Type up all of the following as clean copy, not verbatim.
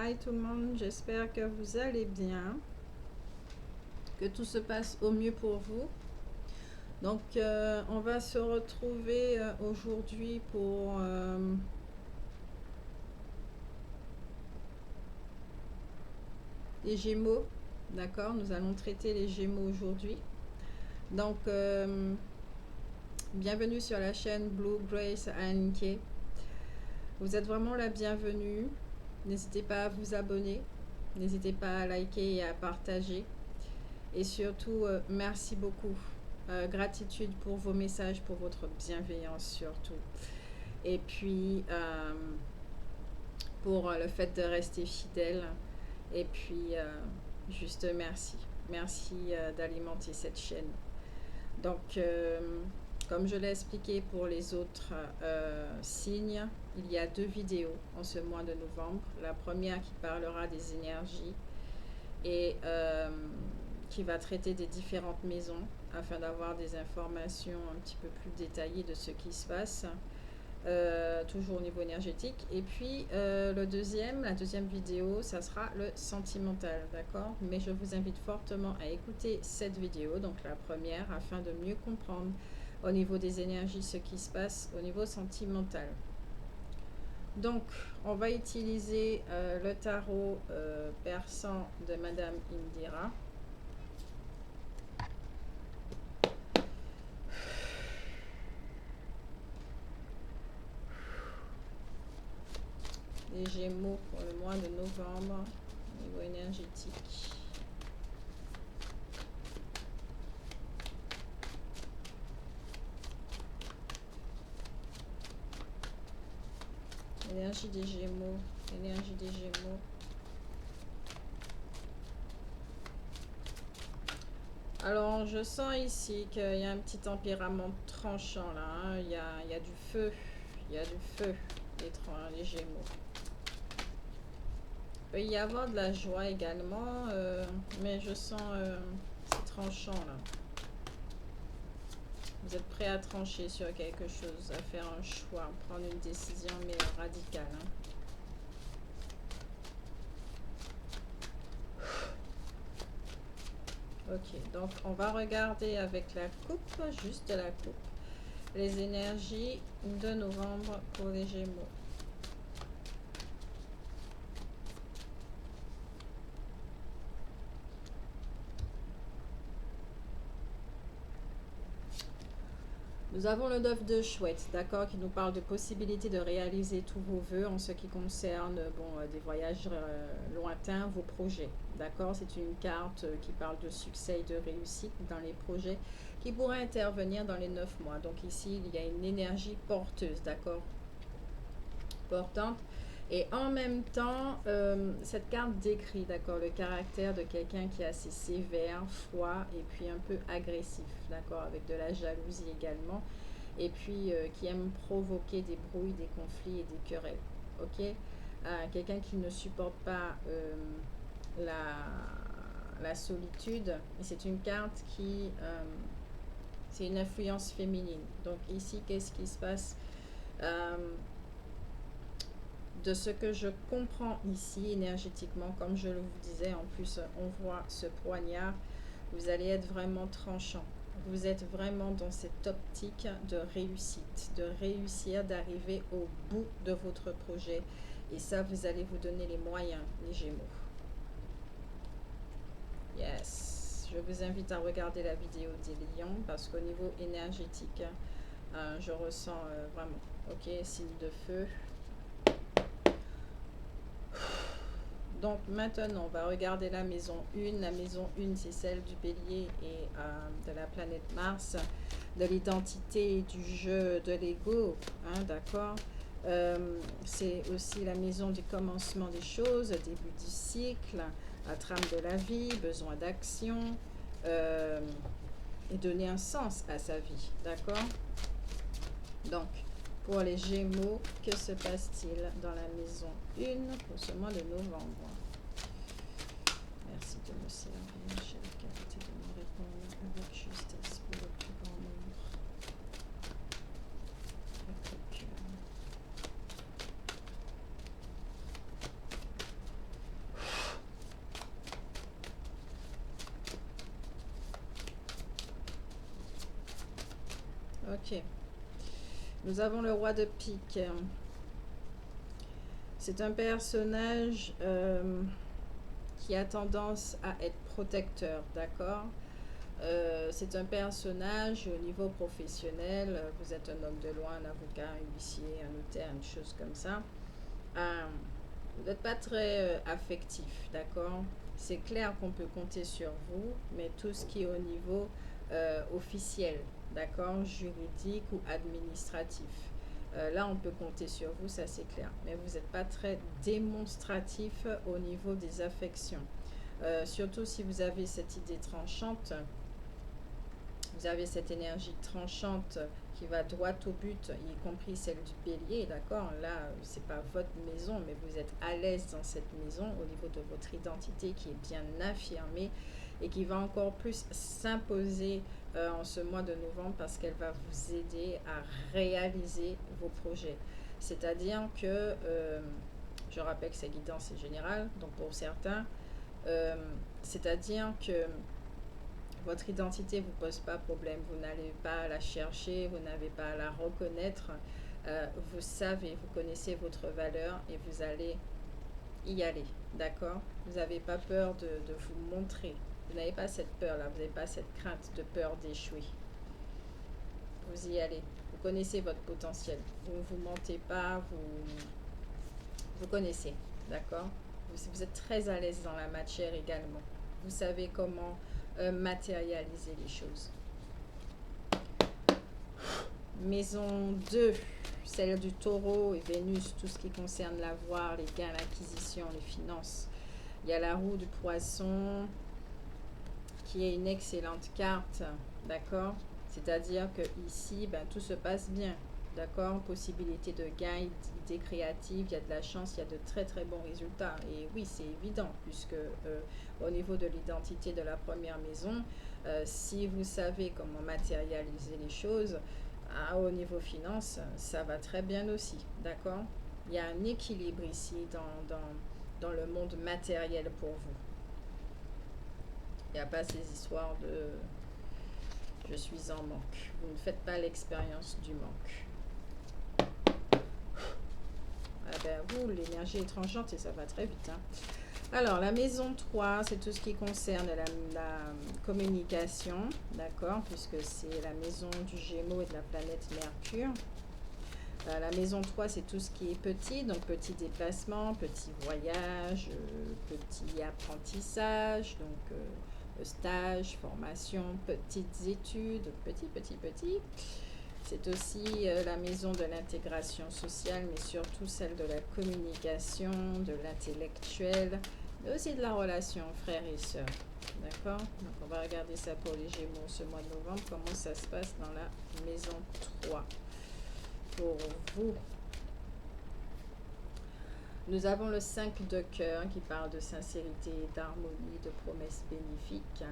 Hi tout le monde, j'espère que vous allez bien, que tout se passe au mieux pour vous. Donc on va se retrouver aujourd'hui pour les Gémeaux. D'accord, nous allons traiter les Gémeaux aujourd'hui. Donc bienvenue sur la chaîne Blue Grace Anke. Vous êtes vraiment la bienvenue. N'hésitez pas à vous abonner, n'hésitez pas à liker et à partager. Et surtout, merci beaucoup. Gratitude pour vos messages, pour votre bienveillance surtout. Et puis, pour le fait de rester fidèle. Et puis, juste merci. Merci d'alimenter cette chaîne. Donc, comme je l'ai expliqué pour les autres signes, il y a 2 vidéos en ce mois de novembre. La première qui parlera des énergies et qui va traiter des différentes maisons afin d'avoir des informations un petit peu plus détaillées de ce qui se passe, toujours au niveau énergétique. Et puis la deuxième vidéo, ça sera le sentimental, d'accord? Mais je vous invite fortement à écouter cette vidéo, donc la première, afin de mieux comprendre au niveau des énergies ce qui se passe au niveau sentimental. Donc, on va utiliser le tarot persan de Madame Indira. Les Gémeaux pour le mois de novembre au niveau énergétique. Énergie des Gémeaux, énergie des Gémeaux. Alors, je sens ici qu'il y a un petit tempérament tranchant là. Hein. Il y a du feu. Il y a du feu, les Gémeaux. Il peut y avoir de la joie également, mais je sens c'est tranchant là. Vous êtes prêt à trancher sur quelque chose, à faire un choix, prendre une décision mais radicale. Hein. Ok, donc on va regarder avec la coupe, juste la coupe, les énergies de novembre pour les Gémeaux. Nous avons le 9 de chouette, d'accord, qui nous parle de possibilité de réaliser tous vos vœux en ce qui concerne des voyages lointains, vos projets, d'accord. C'est une carte qui parle de succès et de réussite dans les projets qui pourraient intervenir dans les 9 mois. Donc ici, il y a une énergie porteuse, d'accord, portante. Et en même temps, cette carte décrit, d'accord, le caractère de quelqu'un qui est assez sévère, froid et puis un peu agressif, d'accord, avec de la jalousie également, et puis qui aime provoquer des brouilles, des conflits et des querelles, ok. Quelqu'un qui ne supporte pas la solitude, et c'est une carte qui, c'est une influence féminine. Donc ici, qu'est-ce qui se passe? De ce que je comprends ici énergétiquement, comme je vous disais, en plus on voit ce poignard, vous allez être vraiment tranchant. Vous êtes vraiment dans cette optique de réussite, de réussir, d'arriver au bout de votre projet. Et ça, vous allez vous donner les moyens, les Gémeaux. Yes. Je vous invite à regarder la vidéo des lions parce qu'au niveau énergétique, je ressens vraiment, ok, signe de feu. Donc maintenant, on va regarder la maison 1. La maison 1, c'est celle du bélier et de la planète Mars, de l'identité, du jeu, de l'ego, hein, d'accord. C'est aussi la maison du commencement des choses, début du cycle, la trame de la vie, besoin d'action, et donner un sens à sa vie, d'accord. Donc, pour les Gémeaux, que se passe-t-il dans la maison 1 pour ce mois de novembre? Merci de me servir, chère qualité, de me répondre avec justesse pour le plus grand nombre. Avec le cœur. Ok. Nous avons le roi de pique. C'est un personnage qui a tendance à être protecteur, d'accord? C'est un personnage au niveau professionnel. Vous êtes un homme de loi, un avocat, un huissier, un notaire, une chose comme ça. Vous n'êtes pas très affectif, d'accord? C'est clair qu'on peut compter sur vous, mais tout ce qui est au niveau officiel, d'accord, juridique ou administratif, là on peut compter sur vous, ça c'est clair. Mais vous n'êtes pas très démonstratif au niveau des affections. Surtout si vous avez cette idée tranchante, vous avez cette énergie tranchante qui va droit au but, y compris celle du bélier, d'accord? Là, c'est pas votre maison, mais vous êtes à l'aise dans cette maison au niveau de votre identité qui est bien affirmée et qui va encore plus s'imposer en ce mois de novembre parce qu'elle va vous aider à réaliser vos projets. C'est-à-dire que, je rappelle que c'est guidance générale, donc pour certains, c'est-à-dire que votre identité ne vous pose pas problème, vous n'allez pas la chercher, vous n'avez pas à la reconnaître. Vous savez, vous connaissez votre valeur et vous allez y aller, d'accord? Vous n'avez pas peur de vous montrer. Vous n'avez pas cette peur-là, vous n'avez pas cette crainte de peur d'échouer. Vous y allez. Vous connaissez votre potentiel. Vous ne vous mentez pas, vous connaissez, d'accord? Vous êtes très à l'aise dans la matière également. Vous savez comment matérialiser les choses. Maison 2, celle du taureau et Vénus, tout ce qui concerne l'avoir, les gains, l'acquisition, les finances. Il y a la roue du poisson qui est une excellente carte, d'accord? C'est-à-dire que ici, ben, tout se passe bien, d'accord? Possibilité de gain, idées créatives, il y a de la chance, il y a de très très bons résultats. Et oui, c'est évident, puisque au niveau de l'identité de la première maison, si vous savez comment matérialiser les choses, au niveau finance, ça va très bien aussi, d'accord? Il y a un équilibre ici dans le monde matériel pour vous. Il n'y a pas ces histoires de je suis en manque. Vous ne faites pas l'expérience du manque. Ah ben, vous, l'énergie est tranchante et ça va très vite. Hein. Alors, la maison 3, c'est tout ce qui concerne la communication, d'accord, puisque c'est la maison du Gémeaux et de la planète Mercure. La maison 3, c'est tout ce qui est petit, donc petit déplacement, petit voyage, petit apprentissage, donc stage, formation, petites études, petit. C'est aussi la maison de l'intégration sociale, mais surtout celle de la communication, de l'intellectuel, mais aussi de la relation frères et sœurs. D'accord? Donc on va regarder ça pour les Gémeaux ce mois de novembre, comment ça se passe dans la maison 3. Pour vous. Nous avons le 5 de cœur qui parle de sincérité, d'harmonie, de promesses bénéfiques.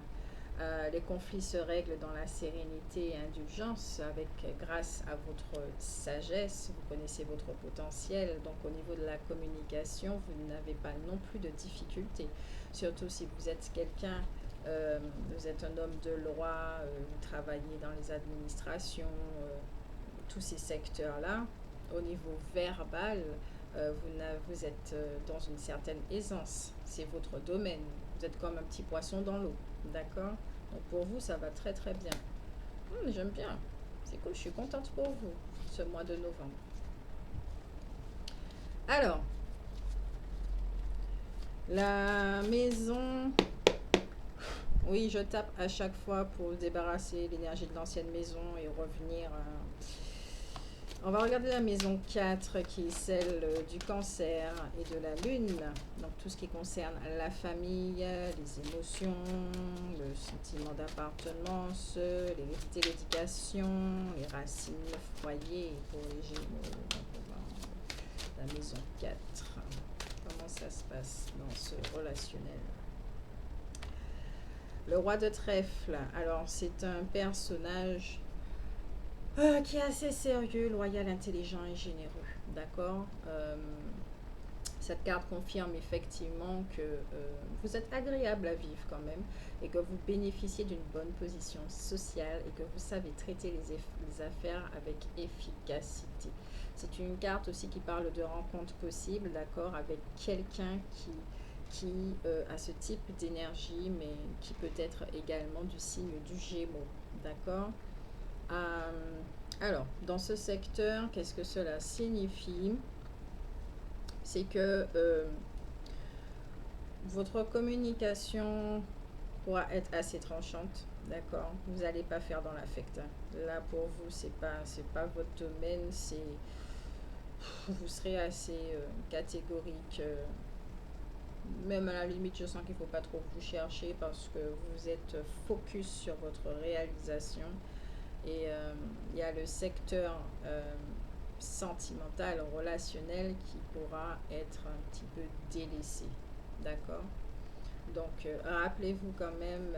Les conflits se règlent dans la sérénité et indulgence grâce à votre sagesse. Vous connaissez votre potentiel. Donc au niveau de la communication, vous n'avez pas non plus de difficultés. Surtout si vous êtes quelqu'un, vous êtes un homme de loi, vous travaillez dans les administrations, tous ces secteurs-là. Au niveau verbal, vous êtes dans une certaine aisance. C'est votre domaine. Vous êtes comme un petit poisson dans l'eau. D'accord? Donc pour vous, ça va très très bien. J'aime bien. C'est cool, je suis contente pour vous, ce mois de novembre. Alors, la maison... Oui, je tape à chaque fois pour débarrasser l'énergie de l'ancienne maison et revenir... On va regarder la maison 4 qui est celle du cancer et de la lune. Donc tout ce qui concerne la famille, les émotions, le sentiment d'appartenance, l'hérédité, l'éducation, les racines, le foyer pour les Gémeaux. La maison 4. Comment ça se passe dans ce relationnel? Le roi de trèfle. Alors c'est un personnage... qui est assez sérieux, loyal, intelligent et généreux, d'accord? Cette carte confirme effectivement que vous êtes agréable à vivre quand même et que vous bénéficiez d'une bonne position sociale et que vous savez traiter les affaires avec efficacité. C'est une carte aussi qui parle de rencontres possibles, d'accord, avec quelqu'un qui a ce type d'énergie, mais qui peut être également du signe du Gémeaux, d'accord. Alors, dans ce secteur, qu'est-ce que cela signifie? C'est que votre communication pourra être assez tranchante, d'accord. Vous n'allez pas faire dans l'affect. Là, pour vous, c'est pas votre domaine. Vous serez assez catégorique. Même à la limite, je sens qu'il ne faut pas trop vous chercher parce que vous êtes focus sur votre réalisation. Et il y a le secteur sentimental, relationnel qui pourra être un petit peu délaissé. D'accord. Donc, rappelez-vous quand même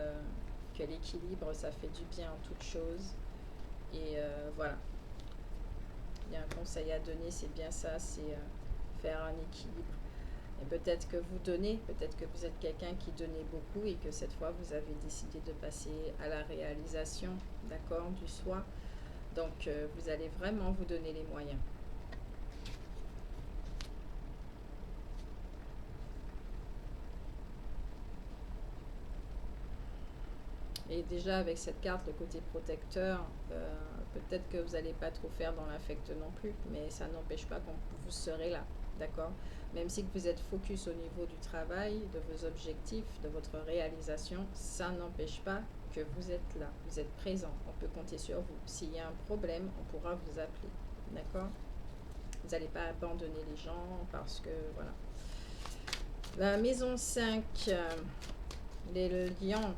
que l'équilibre, ça fait du bien en toute chose. Et voilà. Il y a un conseil à donner, c'est bien ça, c'est faire un équilibre. Et peut-être que vous donnez, peut-être que vous êtes quelqu'un qui donnait beaucoup et que cette fois, vous avez décidé de passer à la réalisation, d'accord, du soi. Donc, vous allez vraiment vous donner les moyens. Et déjà, avec cette carte, le côté protecteur, peut-être que vous n'allez pas trop faire dans l'affect non plus, mais ça n'empêche pas que vous serez là, d'accord? Même si vous êtes focus au niveau du travail, de vos objectifs, de votre réalisation, ça n'empêche pas que vous êtes là, vous êtes présent, on peut compter sur vous. S'il y a un problème, on pourra vous appeler, d'accord? Vous n'allez pas abandonner les gens parce que, voilà. La maison 5, le lion.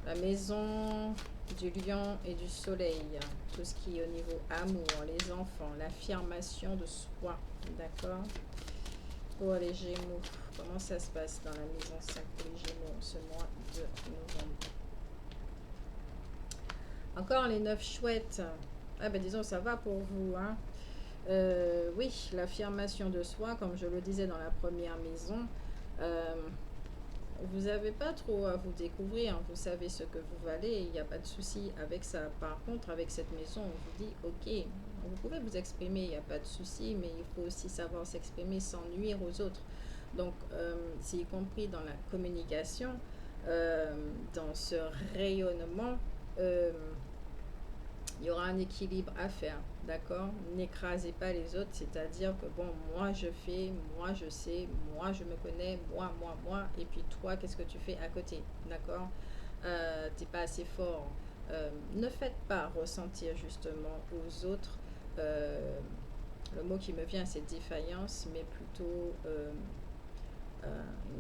La maison du lion et du soleil, tout ce qui est au niveau amour, les enfants, l'affirmation de soi, d'accord. Pour les Gémeaux, comment ça se passe dans la maison 5 pour les Gémeaux ce mois de novembre? Encore les 9 chouettes. Ah ben disons, ça va pour vous, hein. Oui, l'affirmation de soi, comme je le disais dans la première maison, vous n'avez pas trop à vous découvrir, vous savez ce que vous valez, il n'y a pas de souci avec ça. Par contre, avec cette maison, on vous dit, ok, vous pouvez vous exprimer, il n'y a pas de souci, mais il faut aussi savoir s'exprimer sans nuire aux autres. Donc, c'est y compris dans la communication, dans ce rayonnement, il y aura un équilibre à faire, d'accord? N'écrasez pas les autres, c'est-à-dire que bon, moi je fais, moi je sais, moi je me connais, moi, et puis toi, qu'est-ce que tu fais à côté, d'accord? T'es pas assez fort. Ne faites pas ressentir justement aux autres, le mot qui me vient c'est défaillance, mais plutôt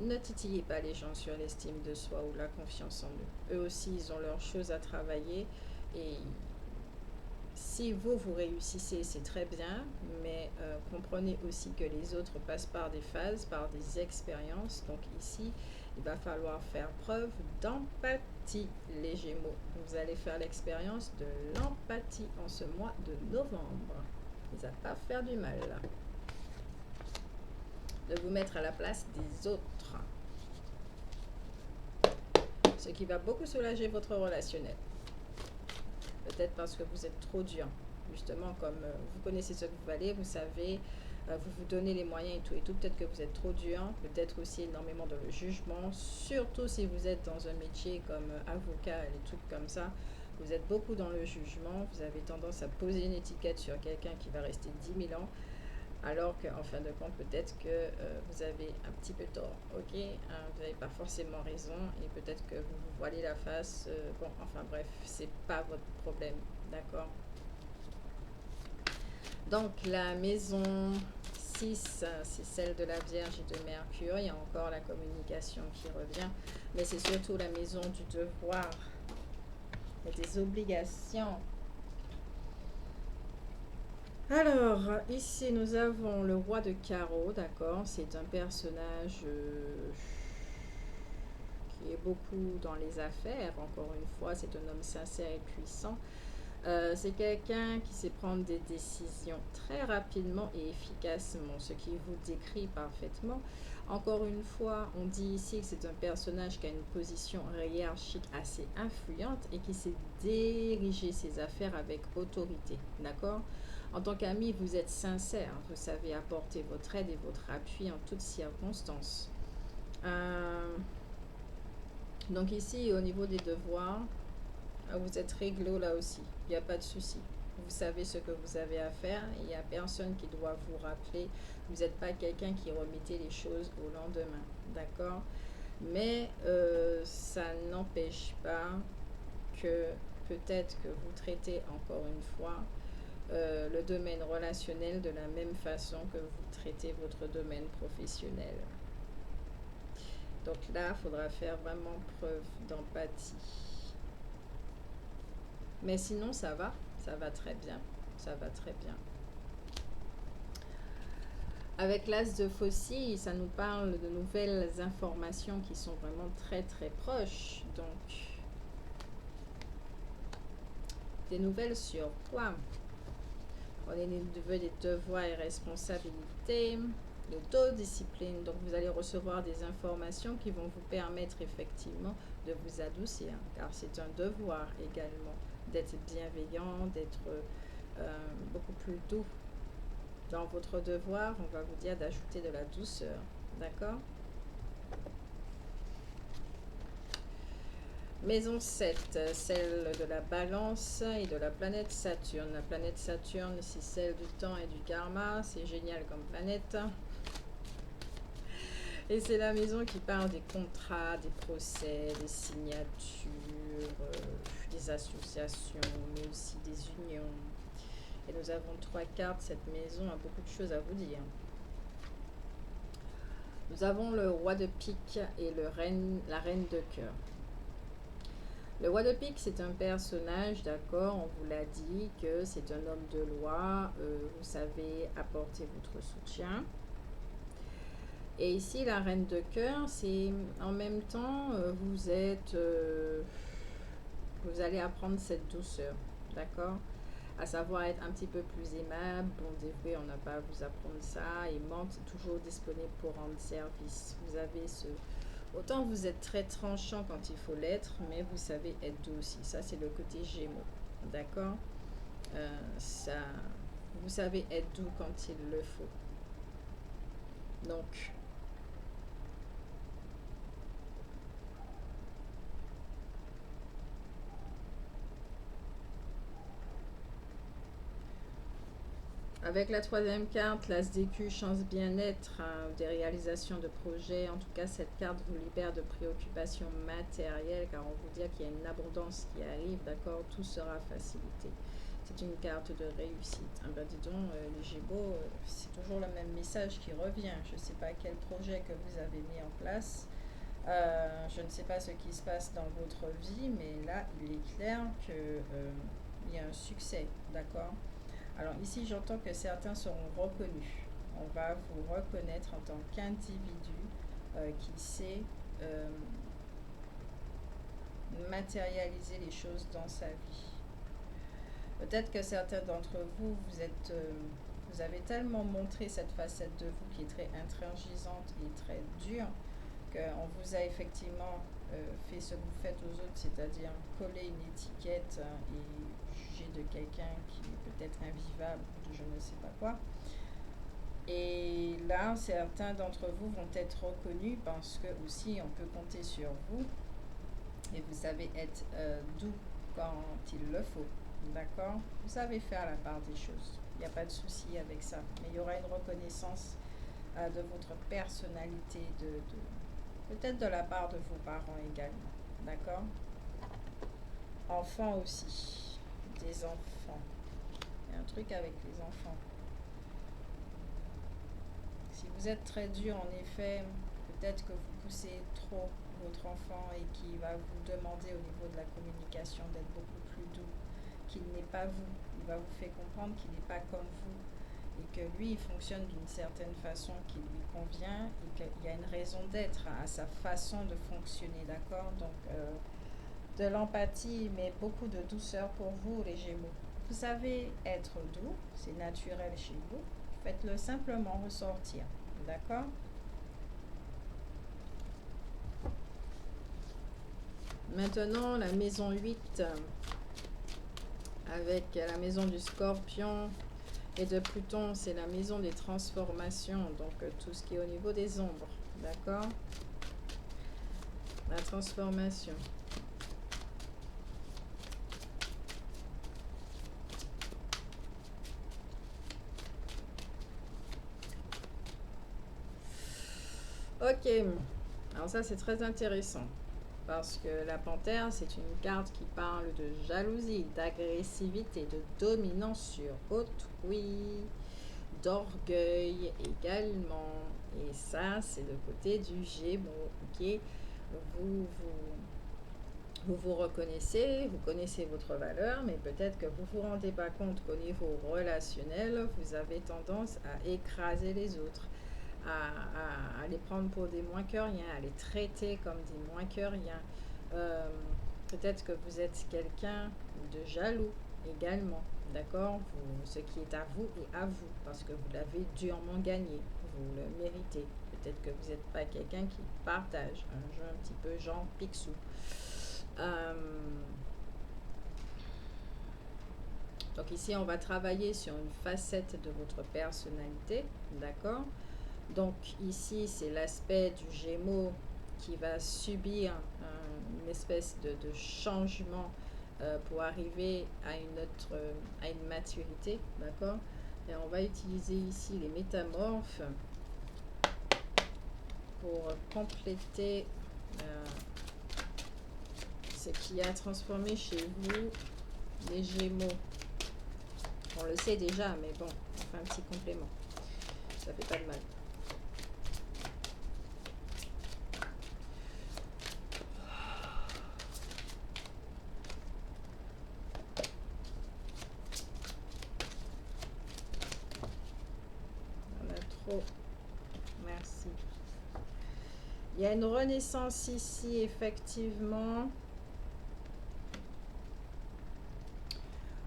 ne titillez pas les gens sur l'estime de soi ou la confiance en eux. Eux aussi, ils ont leurs choses à travailler et si vous réussissez, c'est très bien, mais comprenez aussi que les autres passent par des phases, par des expériences. Donc ici, il va falloir faire preuve d'empathie, les Gémeaux. Vous allez faire l'expérience de l'empathie en ce mois de novembre. Ça va pas faire du mal. De vous mettre à la place des autres. Ce qui va beaucoup soulager votre relationnel. Peut-être parce que vous êtes trop dur. Justement, comme vous connaissez ce que vous valez, vous savez, vous vous donnez les moyens et tout. Peut-être que vous êtes trop dur, peut-être aussi énormément dans le jugement, surtout si vous êtes dans un métier comme avocat et des trucs comme ça. Vous êtes beaucoup dans le jugement, vous avez tendance à poser une étiquette sur quelqu'un qui va rester 10 000 ans, alors qu'en fin de compte, peut-être que vous avez un petit peu tort, ok, vous n'avez pas forcément raison, et peut-être que vous vous voilez la face, bon, enfin bref, c'est pas votre problème, d'accord. Donc, la maison 6, c'est celle de la Vierge et de Mercure, il y a encore la communication qui revient, mais c'est surtout la maison du devoir, et des obligations. Alors, ici, nous avons le roi de carreau, d'accord? C'est un personnage qui est beaucoup dans les affaires. Encore une fois, c'est un homme sincère et puissant. C'est quelqu'un qui sait prendre des décisions très rapidement et efficacement, ce qui vous décrit parfaitement. Encore une fois, on dit ici que c'est un personnage qui a une position hiérarchique assez influente et qui sait diriger ses affaires avec autorité. D'accord? En tant qu'ami, vous êtes sincère, vous savez apporter votre aide et votre appui en toutes circonstances. Donc ici, au niveau des devoirs, vous êtes réglo là aussi, il n'y a pas de souci. Vous savez ce que vous avez à faire, il n'y a personne qui doit vous rappeler. Vous n'êtes pas quelqu'un qui remettait les choses au lendemain, d'accord? Mais ça n'empêche pas que peut-être que vous traitez encore une fois le domaine relationnel de la même façon que vous traitez votre domaine professionnel. Donc là, il faudra faire vraiment preuve d'empathie. Mais sinon, ça va très bien, ça va très bien. Avec l'as de faucille, ça nous parle de nouvelles informations qui sont vraiment très très proches. Donc, des nouvelles sur quoi? On est des devoirs et responsabilités, l'autodiscipline. Donc, vous allez recevoir des informations qui vont vous permettre effectivement de vous adoucir, car c'est un devoir également d'être bienveillant, d'être beaucoup plus doux. Dans votre devoir, on va vous dire d'ajouter de la douceur. D'accord? Maison 7, celle de la balance et de la planète Saturne. La planète Saturne, c'est celle du temps et du karma. C'est génial comme planète. Et c'est la maison qui parle des contrats, des procès, des signatures, des associations, mais aussi des unions. Et nous avons 3 cartes. Cette maison a beaucoup de choses à vous dire. Nous avons le roi de pique et la reine de cœur. Le roi de pique, c'est un personnage, d'accord, on vous l'a dit, que c'est un homme de loi, vous savez apporter votre soutien. Et ici, la reine de cœur, c'est en même temps, vous allez apprendre cette douceur, d'accord, à savoir être un petit peu plus aimable, bon dévoué, on n'a pas à vous apprendre ça, aimante, toujours disponible pour rendre service. Vous avez autant vous êtes très tranchant quand il faut l'être, mais vous savez être doux aussi. Ça, c'est le côté Gémeaux, d'accord? Vous savez être doux quand il le faut. Donc, avec la 3e carte, l'As d'écu, chance bien-être, des réalisations de projets. En tout cas, cette carte vous libère de préoccupations matérielles, car on vous dit qu'il y a une abondance qui arrive, d'accord? Tout sera facilité. C'est une carte de réussite. Ben dis donc, les Gémeaux, c'est toujours le même message qui revient. Je ne sais pas quel projet que vous avez mis en place. Je ne sais pas ce qui se passe dans votre vie, mais là, il est clair qu'il y a un succès, d'accord? Alors ici, j'entends que certains seront reconnus. On va vous reconnaître en tant qu'individu qui sait matérialiser les choses dans sa vie. Peut-être que certains d'entre vous, vous avez tellement montré cette facette de vous qui est très intransigeante et très dure, qu'on vous a effectivement fait ce que vous faites aux autres, c'est-à-dire coller une étiquette et juger de quelqu'un qui est peut-être invivable, de je ne sais pas quoi. Et là, certains d'entre vous vont être reconnus parce que aussi on peut compter sur vous et vous savez être doux quand il le faut. D'accord? Vous savez faire la part des choses. Il n'y a pas de souci avec ça. Mais il y aura une reconnaissance de votre personnalité, peut-être de la part de vos parents également. D'accord? Enfants aussi. Des enfants. Il y a un truc avec les enfants. Si vous êtes très dur, en effet, peut-être que vous poussez trop votre enfant et qui va vous demander au niveau de la communication d'être beaucoup plus doux, qu'il n'est pas vous. Il va vous faire comprendre qu'il n'est pas comme vous et que lui, il fonctionne d'une certaine façon qui lui convient et qu'il y a une raison d'être à sa façon de fonctionner, d'accord? Donc, de l'empathie, mais beaucoup de douceur pour vous, les Gémeaux. Vous savez être doux, c'est naturel chez vous. Faites-le simplement ressortir. D'accord? Maintenant, la maison 8, avec la maison du Scorpion et de Pluton, c'est la maison des transformations, donc tout ce qui est au niveau des ombres. D'accord? La transformation. Ok, alors ça c'est très intéressant parce que la panthère c'est une carte qui parle de jalousie, d'agressivité, de dominance sur autrui, d'orgueil également. Et ça c'est le côté du Gémeaux. Ok, vous reconnaissez, vous connaissez votre valeur, mais peut-être que vous ne vous rendez pas compte qu'au niveau relationnel, vous avez tendance à écraser les autres, à les prendre pour des moins que rien, à les traiter comme des moins que rien. Euh, Peut-être que vous êtes quelqu'un de jaloux également, d'accord? Ce qui est à vous et à vous, parce que vous l'avez durement gagné, vous le méritez. Peut-être que vous n'êtes pas quelqu'un qui partage, un jeu un petit peu genre Picsou. Euh, donc ici, on va travailler sur une facette de votre personnalité, d'accord? Donc ici, c'est l'aspect du Gémeaux qui va subir une espèce de changement pour arriver à une maturité, d'accord? Et on va utiliser ici les métamorphes pour compléter ce qui a transformé chez vous les Gémeaux. On le sait déjà, mais bon, on fait un petit complément. Ça fait pas de mal. On a trop. Merci. Il y a une renaissance ici, effectivement.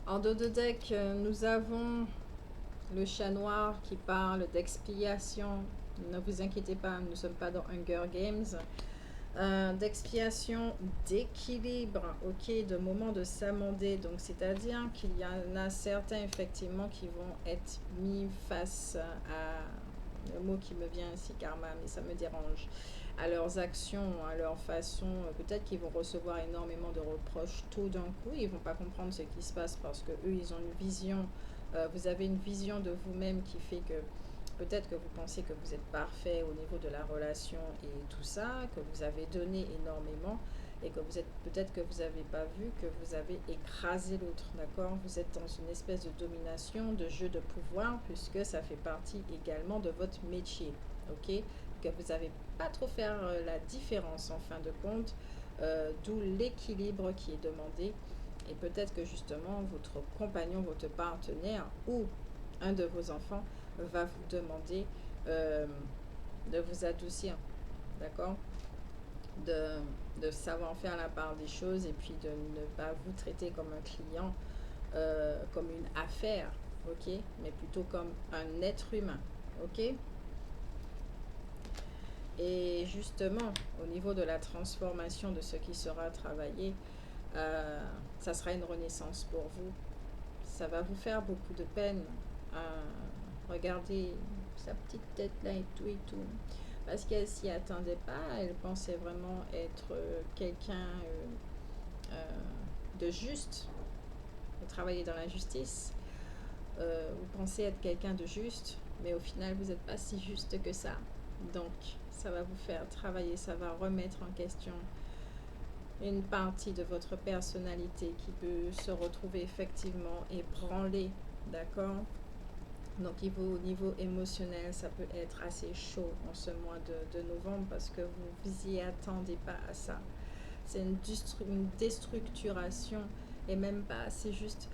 En dos de deck, nous avons le chat noir qui parle d'expiation. Ne vous inquiétez pas, nous ne sommes pas dans Hunger Games. D'expiation, d'équilibre, ok, de moments de s'amender. Donc, c'est-à-dire qu'il y en a certains, effectivement, qui vont être mis face à, le mot qui me vient ici, karma, mais ça me dérange, à leurs actions, à leur façon. Peut-être qu'ils vont recevoir énormément de reproches tout d'un coup. Ils ne vont pas comprendre ce qui se passe parce que eux, ils ont une vision. Vous avez une vision de vous-même qui fait que peut-être que vous pensez que vous êtes parfait au niveau de la relation et tout ça, que vous avez donné énormément et que vous êtes peut-être que vous n'avez pas vu que vous avez écrasé l'autre, d'accord? Vous êtes dans une espèce de domination, de jeu de pouvoir, puisque ça fait partie également de votre métier, ok? Que vous n'avez pas trop faire la différence en fin de compte, d'où l'équilibre qui est demandé. Et peut-être que justement votre compagnon, votre partenaire ou un de vos enfants va vous demander de vous adoucir, d'accord? De savoir faire la part des choses et puis de ne pas vous traiter comme un client, comme une affaire, ok? Mais plutôt comme un être humain, ok? Et justement, au niveau de la transformation de ce qui sera travaillé, ça sera une renaissance pour vous. Ça va vous faire beaucoup de peine. Regardez sa petite tête là et tout. Parce qu'elle s'y attendait pas. Elle pensait vraiment être quelqu'un de juste. Travailler dans la justice. Vous pensez être quelqu'un de juste. Mais au final, vous n'êtes pas si juste que ça. Donc, ça va vous faire travailler. Ça va remettre en question une partie de votre personnalité qui peut se retrouver effectivement ébranlée, d'accord? Donc au niveau émotionnel, ça peut être assez chaud en ce mois de novembre parce que vous vous y attendez pas à ça. C'est une déstructuration et même pas, c'est juste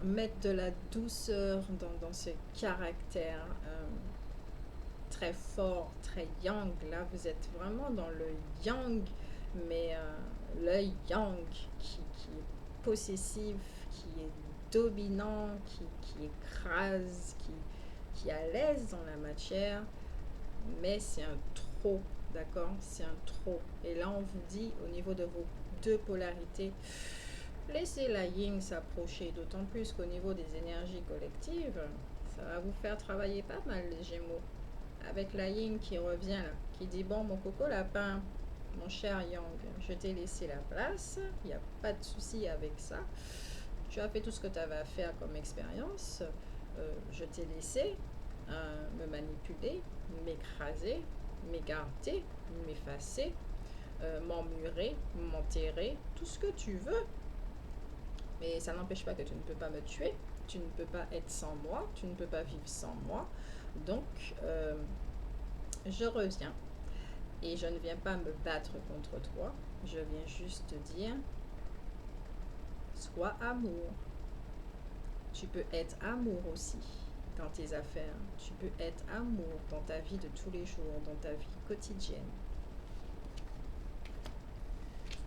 mettre de la douceur dans ce caractère très fort, très yang. Là, vous êtes vraiment dans le yang, mais le yang qui est possessif, qui est dominant, qui écrase, qui est à l'aise dans la matière, mais c'est un trop, d'accord? C'est un trop. Et là, on vous dit, au niveau de vos deux polarités, laissez la yin s'approcher, d'autant plus qu'au niveau des énergies collectives, ça va vous faire travailler pas mal les Gémeaux. Avec la yin qui revient là, qui dit, bon, mon coco lapin, mon cher Yang, je t'ai laissé la place, il n'y a pas de souci avec ça. Tu as fait tout ce que tu avais à faire comme expérience. Je t'ai laissé me manipuler, m'écraser, m'écarter, m'effacer, m'emmurer, m'enterrer, tout ce que tu veux. Mais ça n'empêche pas que tu ne peux pas me tuer, tu ne peux pas être sans moi, tu ne peux pas vivre sans moi. Donc, je reviens et je ne viens pas me battre contre toi. Je viens juste te dire, sois amour. Tu peux être amour aussi dans tes affaires. Tu peux être amour dans ta vie de tous les jours, dans ta vie quotidienne.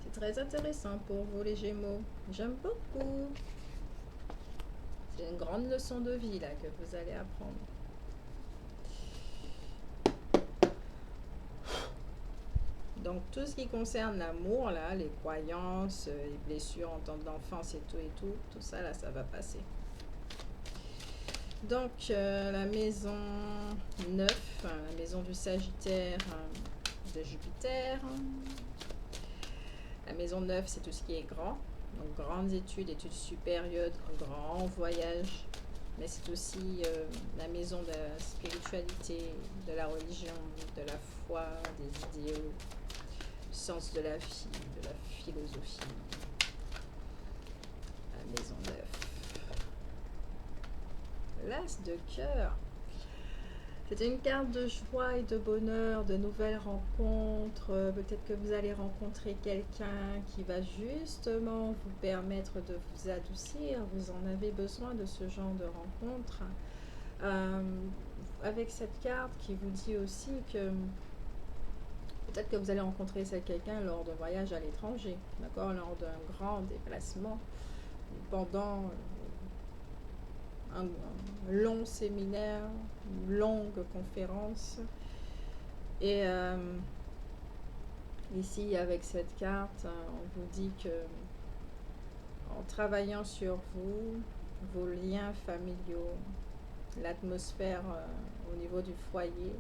C'est très intéressant pour vous les Gémeaux. J'aime beaucoup. C'est une grande leçon de vie là que vous allez apprendre. Donc tout ce qui concerne l'amour là, les croyances, les blessures en temps d'enfance et tout ça là, ça va passer. Donc la maison 9, la maison du Sagittaire de Jupiter. La maison 9, c'est tout ce qui est grand. Donc grandes études, études supérieures, grand voyage. Mais c'est aussi la maison de la spiritualité, de la religion, de la foi, des idéaux, du sens de la vie, de la philosophie. La maison 9. L'as de cœur. C'est une carte de joie et de bonheur, de nouvelles rencontres. Peut-être que vous allez rencontrer quelqu'un qui va justement vous permettre de vous adoucir. Vous en avez besoin de ce genre de rencontre. Avec cette carte qui vous dit aussi que peut-être que vous allez rencontrer quelqu'un lors d'un voyage à l'étranger, d'accord, lors d'un grand déplacement, pendant un long séminaire, une longue conférence. Et ici, avec cette carte, on vous dit que en travaillant sur vous, vos liens familiaux, l'atmosphère au niveau du foyer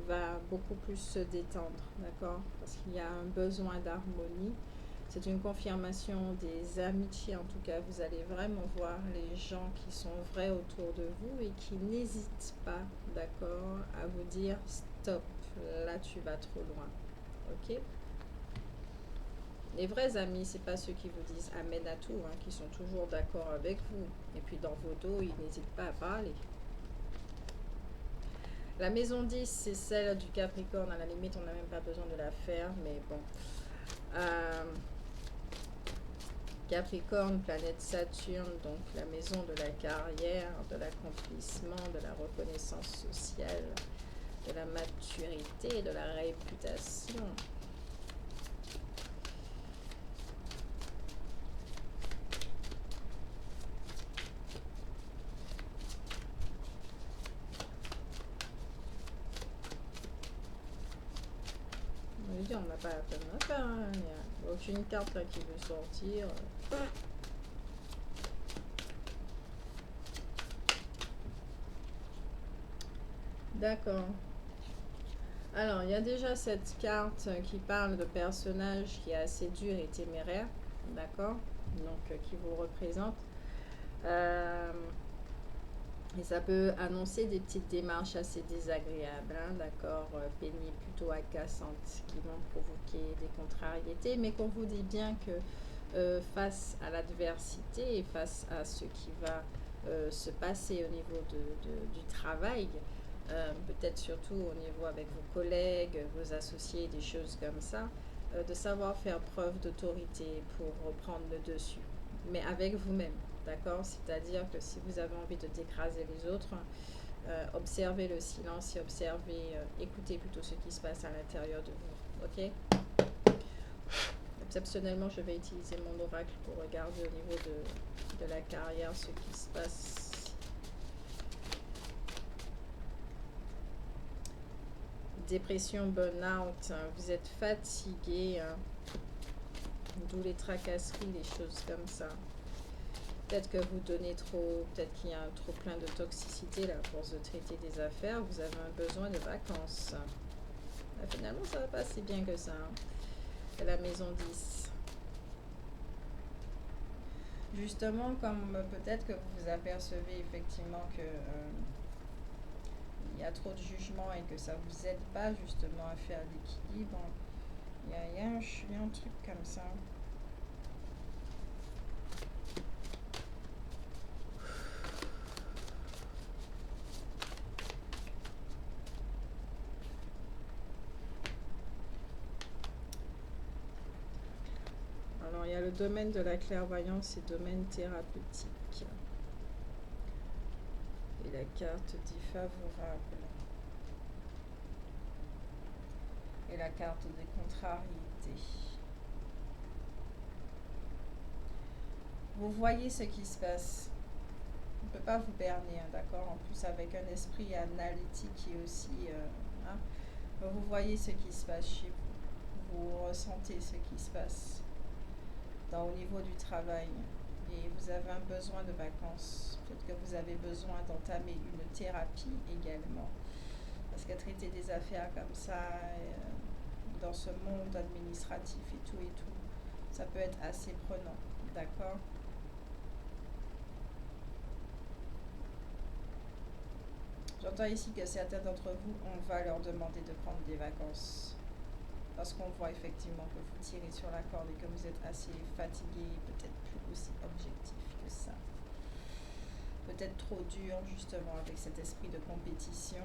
va beaucoup plus se détendre, d'accord? Parce qu'il y a un besoin d'harmonie. C'est une confirmation des amitiés, en tout cas, vous allez vraiment voir les gens qui sont vrais autour de vous et qui n'hésitent pas, d'accord, à vous dire stop, là tu vas trop loin, ok? Les vrais amis, c'est pas ceux qui vous disent amen à tout, hein, qui sont toujours d'accord avec vous. Et puis dans vos dos, ils n'hésitent pas à parler. La maison 10, c'est celle du Capricorne. À la limite, on n'a même pas besoin de la faire, mais bon. Capricorne, planète Saturne, donc la maison de la carrière, de l'accomplissement, de la reconnaissance sociale, de la maturité, de la réputation. On n'a pas la peine de faire, hein. Il n'y a aucune carte là qui veut sortir. D'accord. Alors, il y a déjà cette carte qui parle de personnage qui est assez dur et téméraire, d'accord? Donc, qui vous représente. Et ça peut annoncer des petites démarches assez désagréables, hein, d'accord, pénibles, plutôt agaçantes, qui vont provoquer des contrariétés, mais qu'on vous dit bien que face à l'adversité et face à ce qui va se passer au niveau du travail, peut-être surtout au niveau avec vos collègues, vos associés, des choses comme ça, de savoir faire preuve d'autorité pour reprendre le dessus, mais avec vous-même. D'accord? C'est-à-dire que si vous avez envie de d'écraser les autres, observez le silence et observez, écoutez plutôt ce qui se passe à l'intérieur de vous. Ok? exceptionnellement, je vais utiliser mon oracle pour regarder au niveau de la carrière ce qui se passe. Dépression, burn-out, hein, vous êtes fatigué, hein, d'où les tracasseries, les choses comme ça. Peut-être que vous donnez trop, peut-être qu'il y a trop plein de toxicité là, à force de traiter des affaires, vous avez un besoin de vacances. Finalement, ça va pas si bien que ça. Hein. C'est la maison 10. Justement, comme peut-être que vous vous apercevez effectivement que il y a trop de jugement et que ça vous aide pas justement à faire l'équilibre, il y a un truc comme ça. Alors, il y a le domaine de la clairvoyance et le domaine thérapeutique. Et la carte dit favorable. Et la carte des contrariétés. Vous voyez ce qui se passe. On ne peut pas vous berner, hein, d'accord? En plus, avec un esprit analytique et aussi... hein, vous voyez ce qui se passe chez vous. Vous ressentez ce qui se passe au niveau du travail. Et vous avez un besoin de vacances. Peut-être que vous avez besoin d'entamer une thérapie également. Parce que traiter des affaires comme ça, dans ce monde administratif et tout, ça peut être assez prenant. D'accord? J'entends ici que certains d'entre vous, on va leur demander de prendre des vacances. Parce qu'on voit effectivement que vous tirez sur la corde et que vous êtes assez fatigué, peut-être plus aussi objectif que ça. Peut-être trop dur justement avec cet esprit de compétition.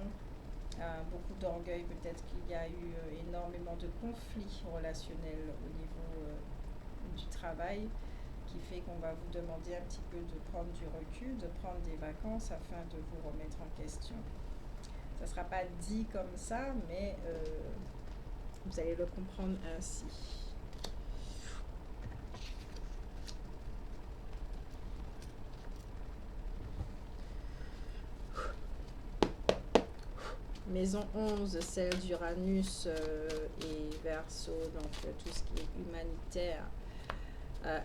Beaucoup d'orgueil, peut-être qu'il y a eu énormément de conflits relationnels au niveau du travail qui fait qu'on va vous demander un petit peu de prendre du recul, de prendre des vacances afin de vous remettre en question. Ça ne sera pas dit comme ça, mais vous allez le comprendre ainsi. Maison 11, celle d'Uranus et Verseau, donc tout ce qui est humanitaire,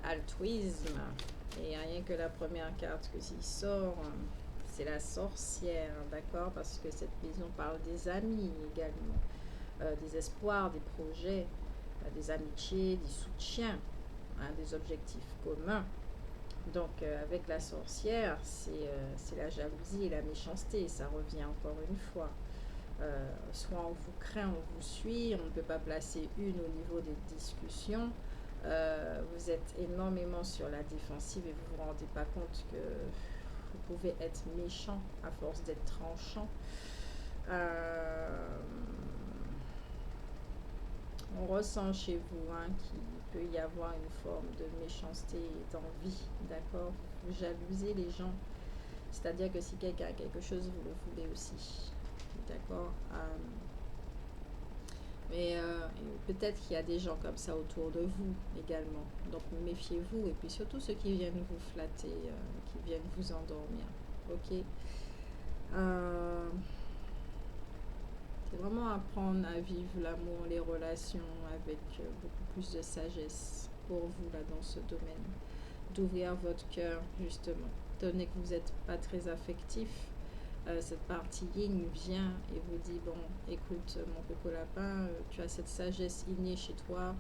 altruisme. Et rien que la première carte que s'y sort, c'est la sorcière, d'accord? Parce que cette maison parle des amis également, des espoirs, des projets, des amitiés, des soutiens, hein, des objectifs communs. Donc avec la sorcière, c'est la jalousie et la méchanceté, ça revient encore une fois. Soit on vous craint, on vous suit, on ne peut pas placer une au niveau des discussions. Vous êtes énormément sur la défensive et vous ne vous rendez pas compte que vous pouvez être méchant à force d'être tranchant. On ressent chez vous hein, qu'il peut y avoir une forme de méchanceté et d'envie, d'accord? Vous jalousez les gens, c'est-à-dire que si quelqu'un a quelque chose, vous le voulez aussi, d'accord? Mais peut-être qu'il y a des gens comme ça autour de vous également, donc méfiez-vous, et puis surtout ceux qui viennent vous flatter, qui viennent vous endormir, ok? C'est vraiment apprendre à vivre l'amour, les relations avec beaucoup plus de sagesse pour vous là dans ce domaine. D'ouvrir votre cœur justement. Étant donné que vous n'êtes pas très affectif, cette partie yin vient et vous dit bon, écoute mon coco lapin, tu as cette sagesse innée chez toi.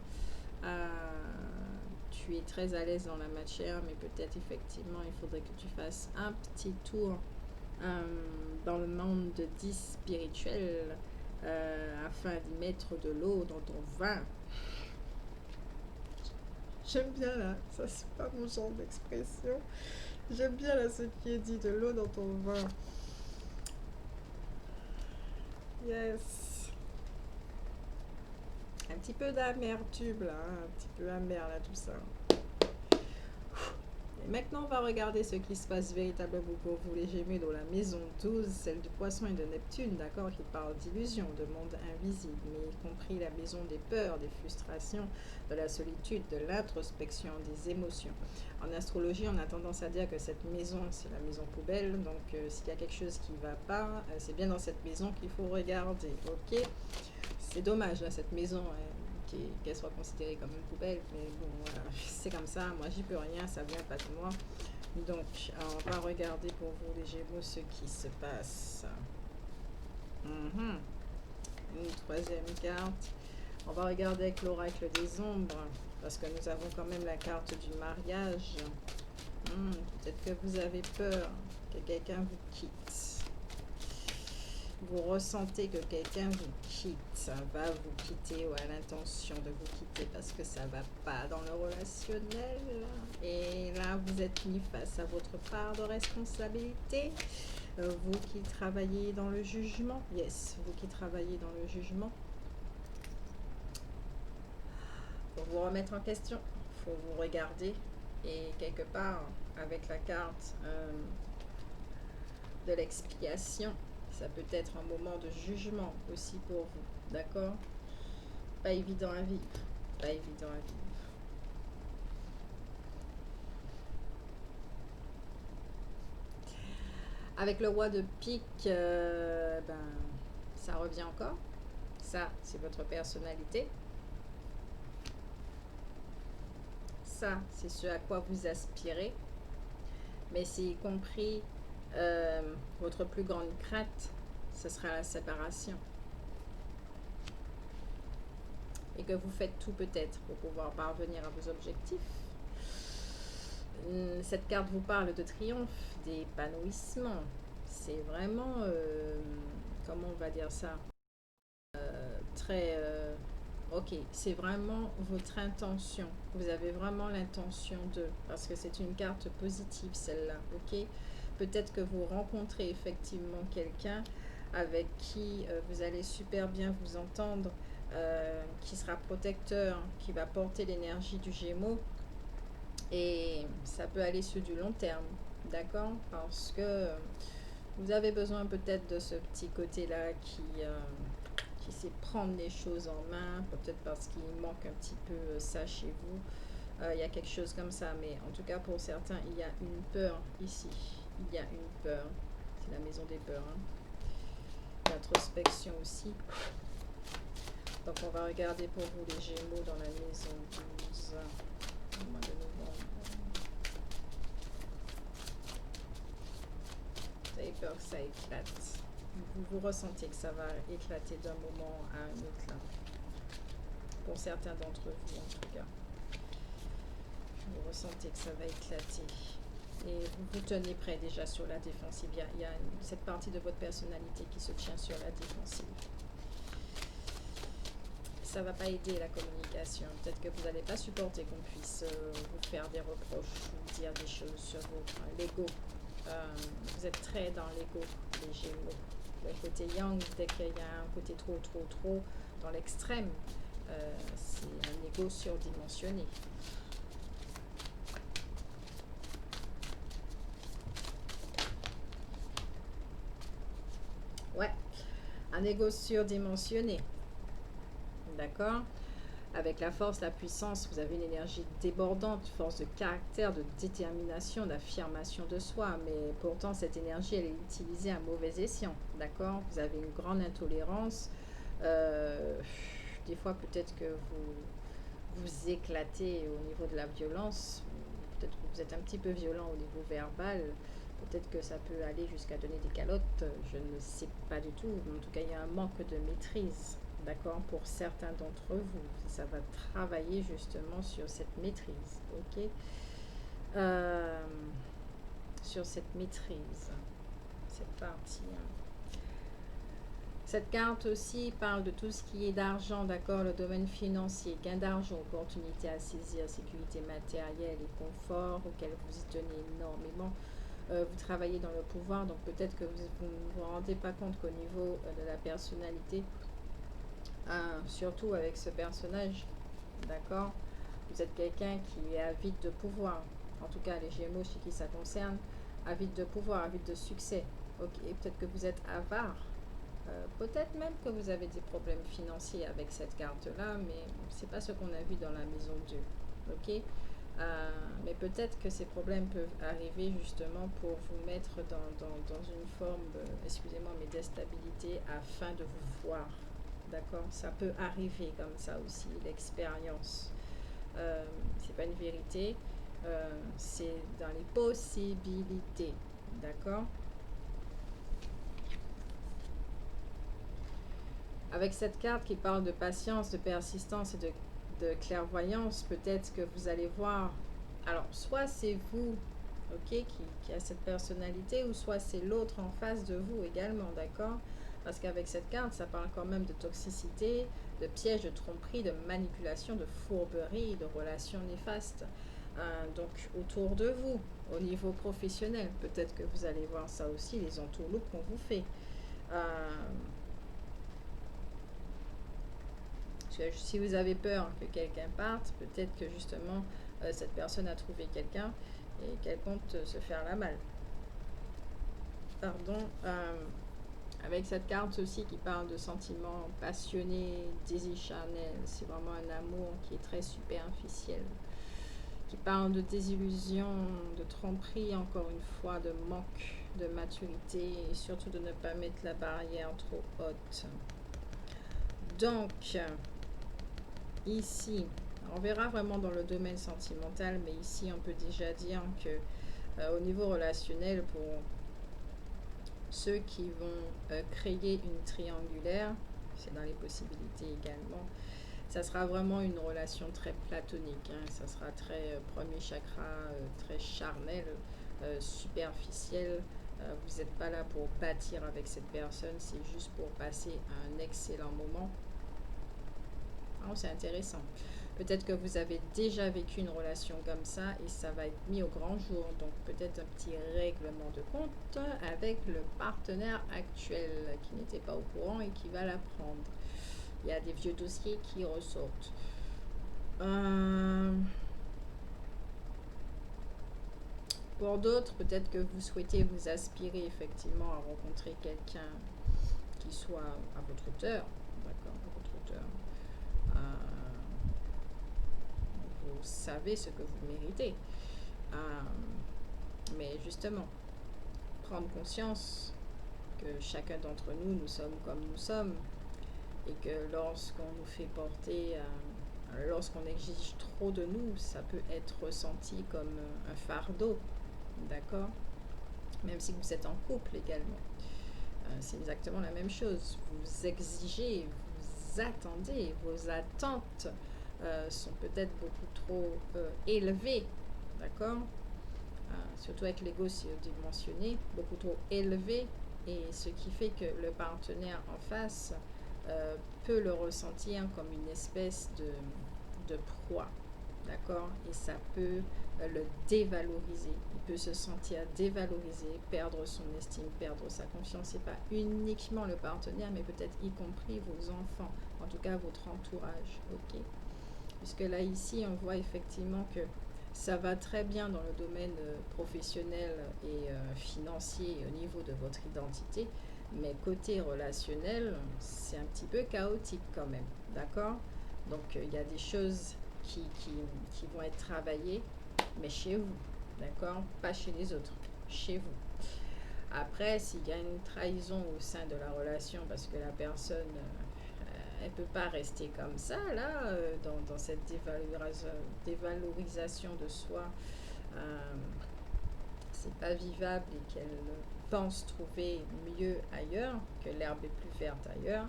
Tu es très à l'aise dans la matière, mais peut-être effectivement il faudrait que tu fasses un petit tour dans le monde dit spirituel afin d'y mettre de l'eau dans ton vin. J'aime bien là, ça c'est pas mon genre d'expression. J'aime bien là ce qui est dit, de l'eau dans ton vin. Yes. Un petit peu d'amertume là, un petit peu amer là tout ça. Et maintenant, on va regarder ce qui se passe véritablement pour vous, les Gémeaux, dans la maison 12, celle du Poisson et de Neptune, d'accord, qui parle d'illusion, de monde invisible, mais y compris la maison des peurs, des frustrations, de la solitude, de l'introspection, des émotions. En astrologie, on a tendance à dire que cette maison, c'est la maison poubelle, donc s'il y a quelque chose qui ne va pas, c'est bien dans cette maison qu'il faut regarder, ok? C'est dommage, là, cette maison, qu'elle soit considérée comme une poubelle, mais bon, voilà, c'est comme ça, moi j'y peux rien, ça vient pas de moi. Donc, on va regarder pour vous les Gémeaux ce qui se passe. Une troisième carte. On va regarder avec l'oracle des ombres, parce que nous avons quand même la carte du mariage. Peut-être que vous avez peur que quelqu'un vous quitte. Vous ressentez que quelqu'un vous quitte, va vous quitter ou a l'intention de vous quitter parce que ça va pas dans le relationnel. Et là, vous êtes mis face à votre part de responsabilité. Vous qui travaillez dans le jugement, yes, vous qui travaillez dans le jugement, pour vous remettre en question, faut vous regarder et quelque part avec la carte de l'expiation. Ça peut être un moment de jugement aussi pour vous, d'accord? Pas évident à vivre, pas évident à vivre. Avec le roi de pique, ça revient encore. Ça, c'est votre personnalité. Ça, c'est ce à quoi vous aspirez. Mais c'est y compris votre plus grande crainte, ce sera la séparation. Et que vous faites tout peut-être pour pouvoir parvenir à vos objectifs. Cette carte vous parle de triomphe, d'épanouissement. C'est vraiment, comment on va dire ça, très... ok, c'est vraiment votre intention. Vous avez vraiment l'intention de... Parce que c'est une carte positive, celle-là, ok? Peut-être que vous rencontrez effectivement quelqu'un avec qui vous allez super bien vous entendre, qui sera protecteur, qui va porter l'énergie du Gémeaux. Et ça peut aller sur du long terme, d'accord? Parce que vous avez besoin peut-être de ce petit côté-là qui sait prendre les choses en main, peut-être parce qu'il manque un petit peu ça chez vous. Il y a quelque chose comme ça, mais en tout cas pour certains, il y a une peur ici. Il y a une peur. C'est la maison des peurs. L'introspection aussi. Donc on va regarder pour vous les Gémeaux dans la maison 12 au mois de novembre. Vous avez peur que ça éclate. Vous ressentez que ça va éclater d'un moment à un autre là. Pour certains d'entre vous en tout cas. Vous ressentez que ça va éclater. Et vous vous tenez prêt déjà sur la défensive. Il y a cette partie de votre personnalité qui se tient sur la défensive. Ça ne va pas aider la communication. Peut-être que vous n'allez pas supporter qu'on puisse vous faire des reproches ou dire des choses sur votre l'ego. Vous êtes très dans l'ego, les Gémeaux. Le côté yang, dès qu'il y a un côté trop dans l'extrême, c'est un ego surdimensionné. Ouais, un ego surdimensionné. D'accord? Avec la force, la puissance, vous avez une énergie débordante, force de caractère, de détermination, d'affirmation de soi. Mais pourtant, cette énergie, elle est utilisée à mauvais escient. D'accord? Vous avez une grande intolérance. Des fois, peut-être que vous éclatez au niveau de la violence. Peut-être que vous êtes un petit peu violent au niveau verbal. Peut-être que ça peut aller jusqu'à donner des calottes. Je ne sais pas du tout. En tout cas, il y a un manque de maîtrise. D'accord, pour certains d'entre vous, ça va travailler justement sur cette maîtrise, ok, sur cette maîtrise, cette partie. Cette carte aussi parle de tout ce qui est d'argent, d'accord, le domaine financier, gain d'argent, opportunité à saisir, sécurité matérielle et confort auquel vous y tenez énormément. Vous travaillez dans le pouvoir, donc peut-être que vous ne vous rendez pas compte qu'au niveau de la personnalité, surtout avec ce personnage, d'accord, vous êtes quelqu'un qui est avide de pouvoir, en tout cas les Gémeaux chez qui ça concerne, avide de pouvoir, avide de succès. Ok, peut-être que vous êtes avare. Peut-être même que vous avez des problèmes financiers avec cette carte-là, mais c'est pas ce qu'on a vu dans la maison 2. Ok? Mais peut-être que ces problèmes peuvent arriver justement pour vous mettre dans une forme, excusez-moi, mais d'instabilité afin de vous voir. D'accord? Ça peut arriver comme ça aussi, l'expérience. C'est pas une vérité, c'est dans les possibilités. D'accord? Avec cette carte qui parle de patience, de persistance et de clairvoyance, peut-être que vous allez voir. Alors, soit c'est vous, ok, qui a cette personnalité, ou soit c'est l'autre en face de vous également, d'accord? Parce qu'avec cette carte, ça parle quand même de toxicité, de pièges, de tromperie, de manipulation, de fourberie, de relations néfastes. Donc, autour de vous, au niveau professionnel, peut-être que vous allez voir ça aussi, les entourloupes qu'on vous fait. Parce que si vous avez peur que quelqu'un parte, peut-être que justement cette personne a trouvé quelqu'un et qu'elle compte se faire la malle. Pardon. Avec cette carte aussi qui parle de sentiments passionnés, désirs charnels, c'est vraiment un amour qui est très superficiel, qui parle de désillusion, de tromperie, encore une fois, de manque de maturité et surtout de ne pas mettre la barrière trop haute. Donc, ici, on verra vraiment dans le domaine sentimental, mais ici, on peut déjà dire que au niveau relationnel, pour ceux qui vont créer une triangulaire, c'est dans les possibilités également, ça sera vraiment une relation très platonique, hein. Ça sera très premier chakra, très charnel, superficiel. Vous n'êtes pas là pour bâtir avec cette personne, c'est juste pour passer un excellent moment. Oh, c'est intéressant. Peut-être que vous avez déjà vécu une relation comme ça et ça va être mis au grand jour. Donc peut-être un petit règlement de compte avec le partenaire actuel qui n'était pas au courant et qui va l'apprendre. Il y a des vieux dossiers qui ressortent. Pour d'autres, peut-être que vous souhaitez vous aspirer effectivement à rencontrer quelqu'un qui soit à votre hauteur. D'accord, à votre hauteur. Vous savez ce que vous méritez. Mais justement, prendre conscience que chacun d'entre nous, nous sommes comme nous sommes et que lorsqu'on nous fait porter, lorsqu'on exige trop de nous, ça peut être ressenti comme un fardeau, d'accord? Même si vous êtes en couple également. C'est exactement la même chose. Vous exigez, vous attendez, vos attentes sont peut-être beaucoup trop élevées, d'accord? Surtout avec l'ego surdimensionné, beaucoup trop élevé, et ce qui fait que le partenaire en face peut le ressentir comme une espèce de proie, d'accord? Et ça peut le dévaloriser. Il peut se sentir dévalorisé, perdre son estime, perdre sa confiance. C'est pas uniquement le partenaire, mais peut-être y compris vos enfants, en tout cas votre entourage, ok? Puisque là, ici, on voit effectivement que ça va très bien dans le domaine professionnel et financier au niveau de votre identité, mais côté relationnel, c'est un petit peu chaotique quand même, d'accord? Donc, il y a des choses qui vont être travaillées, mais chez vous, d'accord? Pas chez les autres, chez vous. Après, s'il y a une trahison au sein de la relation, parce que la personne elle ne peut pas rester comme ça, là, dans cette dévalorisation de soi. C'est pas vivable et qu'elle pense trouver mieux ailleurs, que l'herbe est plus verte ailleurs,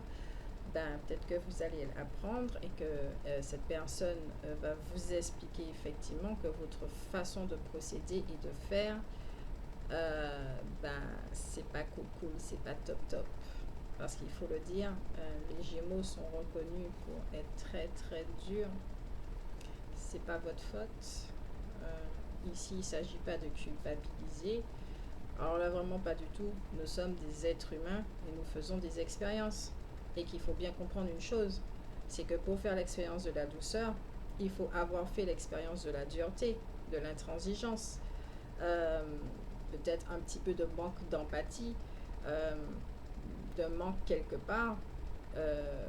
ben, peut-être que vous allez apprendre et que cette personne va vous expliquer effectivement que votre façon de procéder et de faire, ben, c'est pas cool, c'est pas top. Parce qu'il faut le dire, les Gémeaux sont reconnus pour être très très durs. C'est pas votre faute. Ici, il ne s'agit pas de culpabiliser. Alors là, vraiment pas du tout. Nous sommes des êtres humains et nous faisons des expériences. Et qu'il faut bien comprendre une chose, c'est que pour faire l'expérience de la douceur, il faut avoir fait l'expérience de la dureté. de l'intransigeance, euh, peut-être un petit peu de manque d'empathie, euh, de manque quelque part, euh,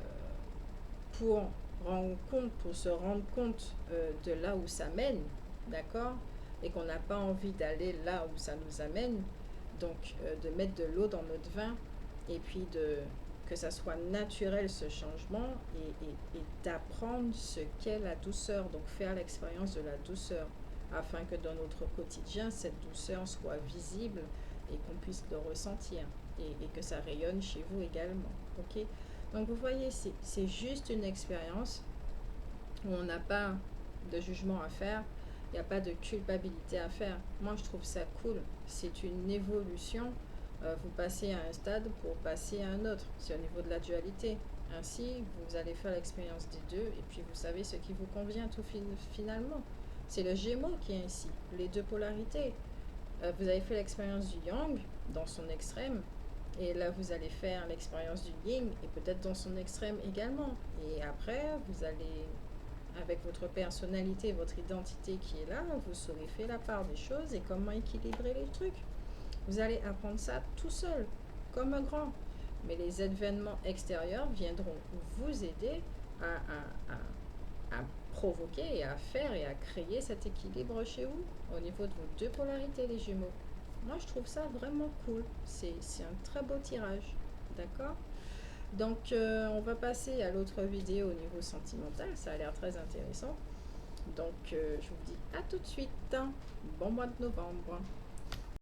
pour pour se rendre compte de là où ça mène, d'accord? Et qu'on n'a pas envie d'aller là où ça nous amène. Donc, de mettre de l'eau dans notre vin et puis que ça soit naturel ce changement et d'apprendre ce qu'est la douceur. Donc, faire l'expérience de la douceur afin que dans notre quotidien, cette douceur soit visible et qu'on puisse le ressentir et que ça rayonne chez vous également. Ok? Donc vous voyez, c'est juste une expérience où on n'a pas de jugement à faire, il n'y a pas de culpabilité à faire. Moi, je trouve ça cool. C'est une évolution. Vous passez à un stade pour passer à un autre. C'est au niveau de la dualité. Ainsi, vous allez faire l'expérience des deux et puis vous savez ce qui vous convient finalement. C'est le Gémeaux qui est ainsi, les deux polarités. Vous avez fait l'expérience du Yang dans son extrême, et là, vous allez faire l'expérience du Yin, et peut-être dans son extrême également. Et après, vous allez, avec votre personnalité, votre identité qui est là, vous saurez faire la part des choses et comment équilibrer les trucs. Vous allez apprendre ça tout seul, comme un grand. Mais les événements extérieurs viendront vous aider à provoquer et à faire et à créer cet équilibre chez vous, au niveau de vos deux polarités, les Gémeaux. Moi, je trouve ça vraiment cool. C'est un très beau tirage. D'accord? Donc, on va passer à l'autre vidéo au niveau sentimental. Ça a l'air très intéressant. Donc, je vous dis à tout de suite. Bon mois de novembre.